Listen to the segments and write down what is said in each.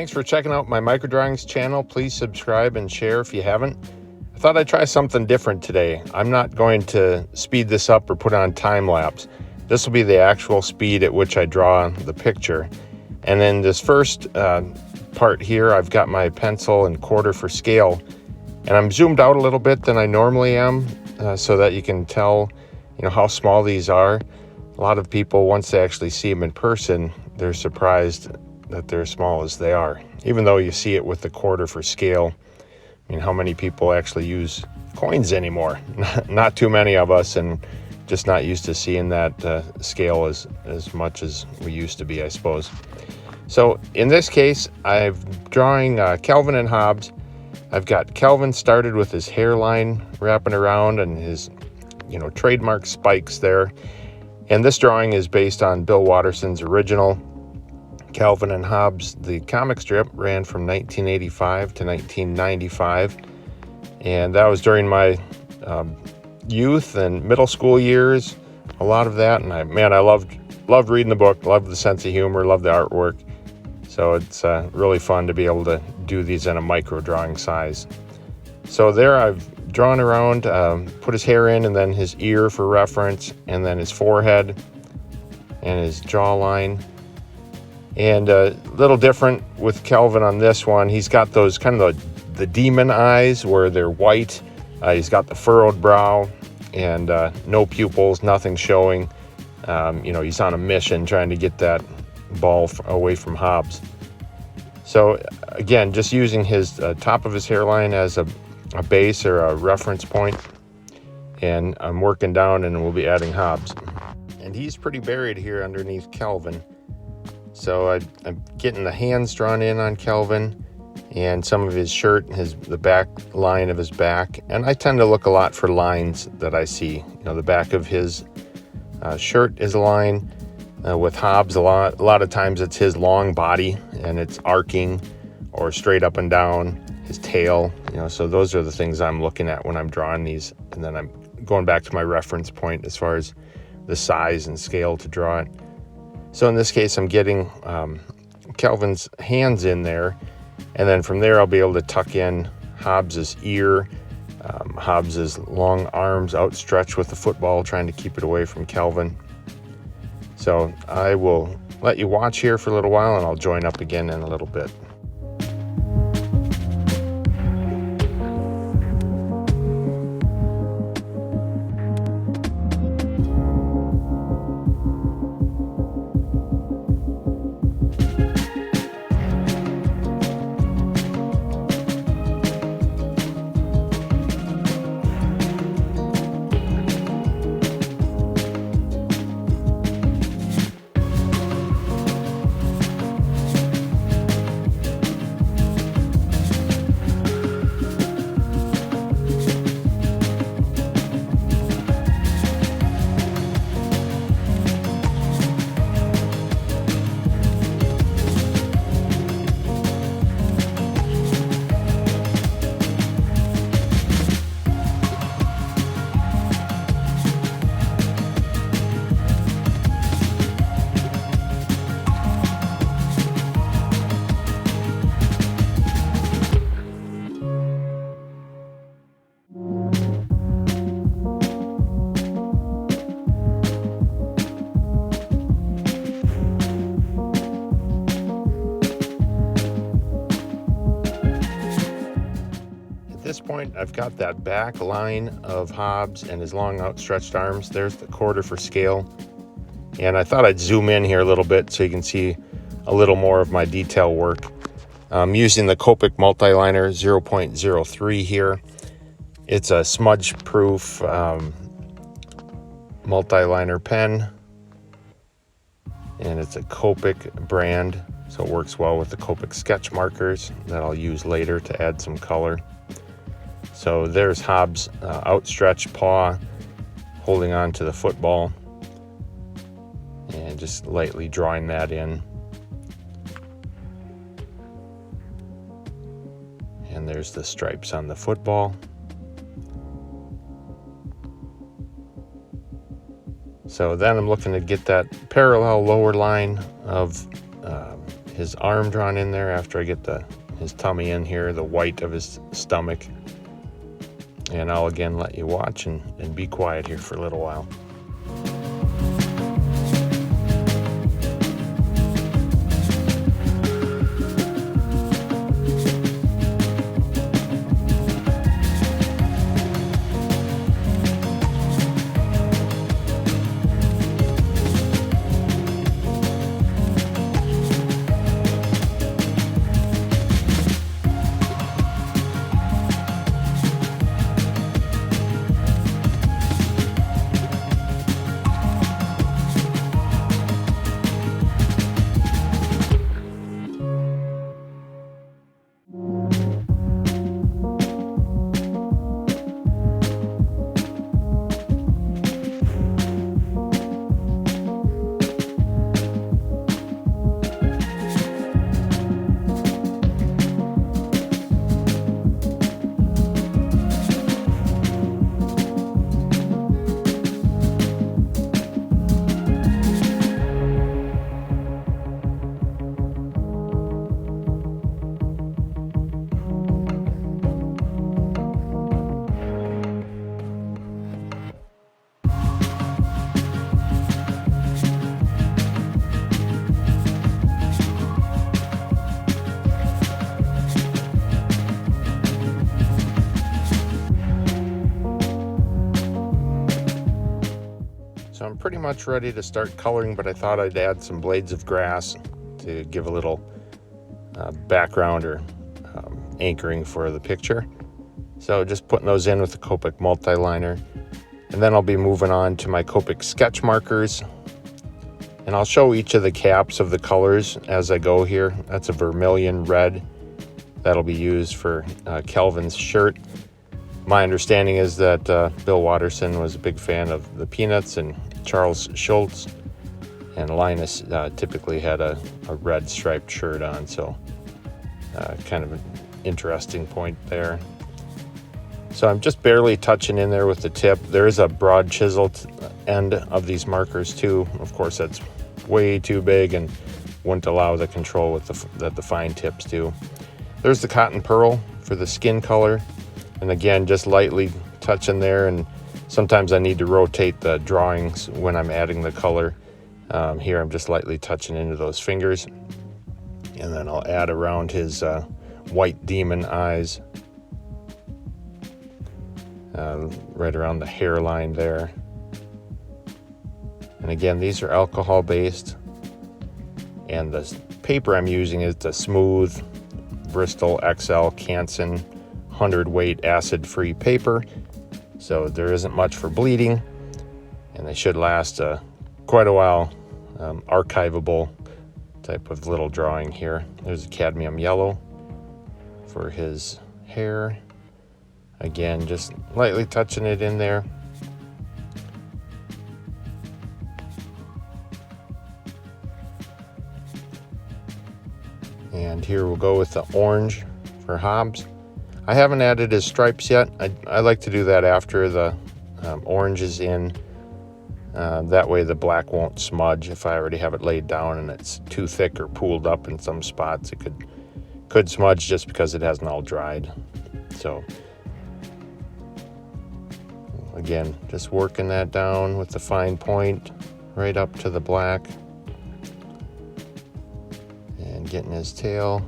Thanks for checking out my microdrawings channel. Please subscribe and share if you haven't. I thought I'd try something different today. I'm not going to speed this up or put on time lapse. This will be the actual speed at which I draw the picture. And then this first part here, I've got my pencil and quarter for scale, and I'm zoomed out a little bit than I normally am, so that you can tell, how small these are. A lot of people, once they actually see them in person, they're surprised that they're as small as they are, even though you see it with the quarter for scale. How many people actually use coins anymore? Not too many of us, and just not used to seeing that scale as much as we used to be, I suppose. So in this case, I'm drawing Calvin and Hobbes. I've got Calvin started with his hairline wrapping around and his, trademark spikes there. And this drawing is based on Bill Watterson's original. Calvin and Hobbes, the comic strip, ran from 1985 to 1995. And that was during my youth and middle school years, a lot of that. And I loved reading the book, loved the sense of humor, loved the artwork. So it's really fun to be able to do these in a micro drawing size. So there I've drawn around, put his hair in, and then his ear for reference, and then his forehead and his jawline. And a little different with Calvin on this one. He's got those kind of the demon eyes where they're white. He's got the furrowed brow and no pupils, nothing showing. He's on a mission trying to get that ball away from Hobbes. So again, just using his top of his hairline as a base or a reference point, and I'm working down and we'll be adding Hobbes. And he's pretty buried here underneath Calvin. So I'm getting the hands drawn in on Calvin and some of his shirt, the back line of his back. And I tend to look a lot for lines that I see. The back of his shirt is a line. With Hobbes, a lot of times it's his long body and it's arcing or straight up and down, his tail. So those are the things I'm looking at when I'm drawing these. And then I'm going back to my reference point as far as the size and scale to draw it. So in this case, I'm getting Calvin's hands in there, and then from there I'll be able to tuck in Hobbes's ear, Hobbes's long arms outstretched with the football, trying to keep it away from Calvin. So I will let you watch here for a little while, and I'll join up again in a little bit. At this point, I've got that back line of Hobbes and his long outstretched arms. There's the quarter for scale. And I thought I'd zoom in here a little bit so you can see a little more of my detail work. I'm using the Copic Multiliner 0.03 here. It's a smudge-proof multiliner pen, and it's a Copic brand, so it works well with the Copic sketch markers that I'll use later to add some color. So there's Hobbes' outstretched paw holding on to the football, and just lightly drawing that in. And there's the stripes on the football. So then I'm looking to get that parallel lower line of his arm drawn in there after I get his tummy in here, the white of his stomach. And I'll again let you watch and be quiet here for a little while. So I'm pretty much ready to start coloring, but I thought I'd add some blades of grass to give a little background or anchoring for the picture. So just putting those in with the Copic multiliner. And then I'll be moving on to my Copic sketch markers. And I'll show each of the caps of the colors as I go here. That's a vermilion red. That'll be used for Kelvin's shirt. My understanding is that Bill Watterson was a big fan of the Peanuts and Charles Schultz, and Linus typically had a red striped shirt on, so kind of an interesting point there. So I'm just barely touching in there with the tip. There is a broad chiseled end of these markers too. Of course, that's way too big and wouldn't allow the control that the fine tips do. There's the cotton pearl for the skin color. And again, just lightly touching there, and sometimes I need to rotate the drawings when I'm adding the color. Here I'm just lightly touching into those fingers. And then I'll add around his white demon eyes. Right around the hairline there. And again, these are alcohol based. And the paper I'm using is the smooth Bristol XL Canson 100 weight acid-free paper, so there isn't much for bleeding, and they should last quite a while. Archivable type of little drawing here. There's a cadmium yellow for his hair. Again, just lightly touching it in there. And here we'll go with the orange for Hobbes. I haven't added his stripes yet. I like to do that after the orange is in. That way the black won't smudge. If I already have it laid down and it's too thick or pooled up in some spots, it could smudge just because it hasn't all dried. So again, just working that down with the fine point right up to the black. And getting his tail.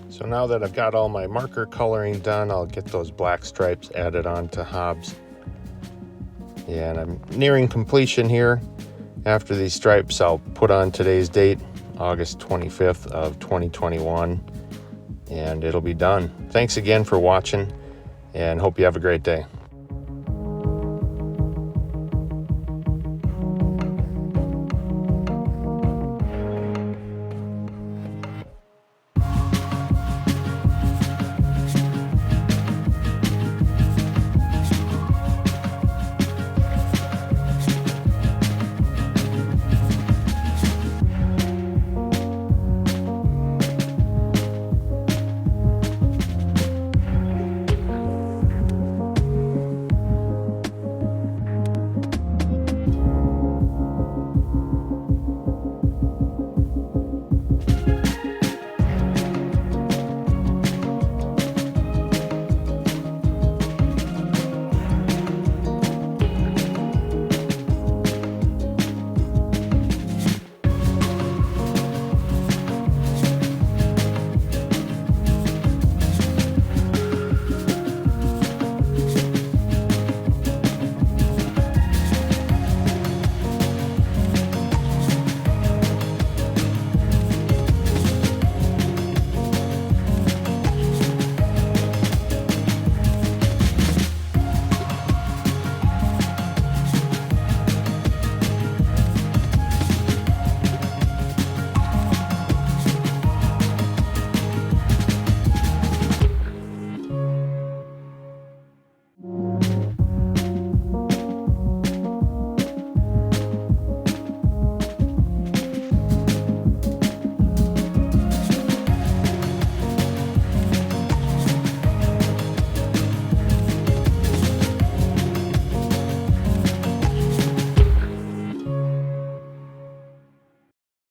So now that I've got all my marker coloring done, I'll get those black stripes added on to Hobbes. Yeah, and I'm nearing completion here. After these stripes, I'll put on today's date August 25th of 2021, and it'll be done. Thanks again for watching, and hope you have a great day.